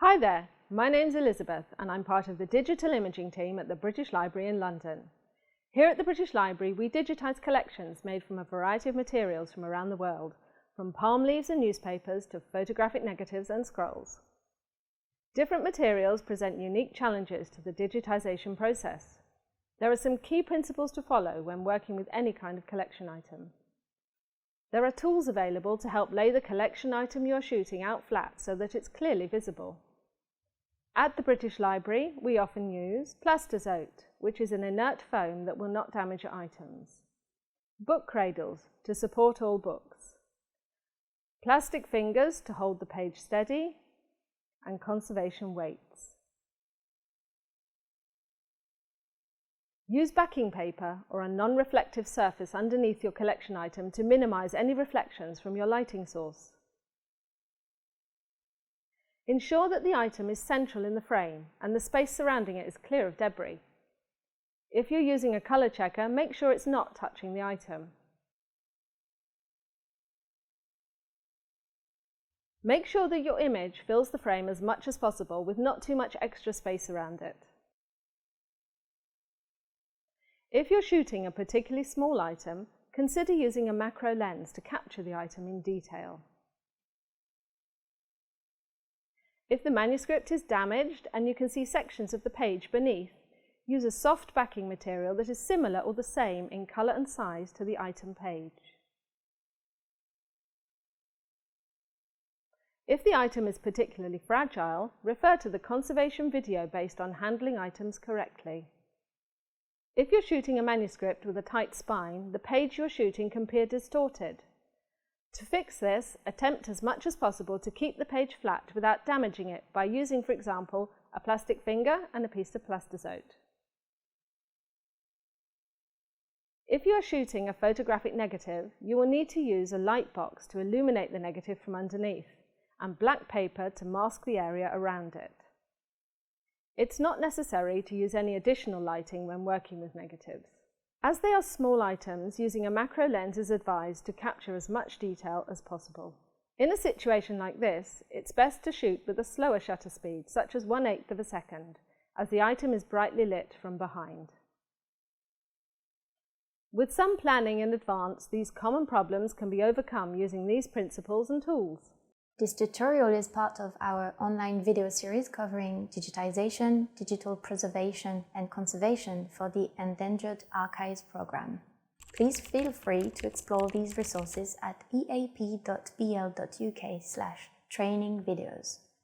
Hi there, my name's Elizabeth and I'm part of the digital imaging team at the British Library in London. Here at the British Library, we digitise collections made from a variety of materials from around the world, from palm leaves and newspapers to photographic negatives and scrolls. Different materials present unique challenges to the digitisation process. There are some key principles to follow when working with any kind of collection item. There are tools available to help lay the collection item you're shooting out flat so that it's clearly visible. At the British Library, we often use Plastazote, which is an inert foam that will not damage your items, book cradles to support all books, plastic fingers to hold the page steady, and conservation weights. Use backing paper or a non-reflective surface underneath your collection item to minimise any reflections from your lighting source. Ensure that the item is central in the frame and the space surrounding it is clear of debris. If you're using a colour checker, make sure it's not touching the item. Make sure that your image fills the frame as much as possible with not too much extra space around it. If you're shooting a particularly small item, consider using a macro lens to capture the item in detail. If the manuscript is damaged and you can see sections of the page beneath, use a soft backing material that is similar or the same in colour and size to the item page. If the item is particularly fragile, refer to the conservation video based on handling items correctly. If you're shooting a manuscript with a tight spine, the page you're shooting can appear distorted. To fix this, attempt as much as possible to keep the page flat without damaging it by using, for example, a plastic finger and a piece of Plastazote. If you are shooting a photographic negative, you will need to use a light box to illuminate the negative from underneath, and black paper to mask the area around it. It's not necessary to use any additional lighting when working with negatives. As they are small items, using a macro lens is advised to capture as much detail as possible. In a situation like this, it's best to shoot with a slower shutter speed, such as 1/8 of a second, as the item is brightly lit from behind. With some planning in advance, these common problems can be overcome using these principles and tools. This tutorial is part of our online video series covering digitization, digital preservation and conservation for the Endangered Archives program. Please feel free to explore these resources at eap.bl.uk/training videos.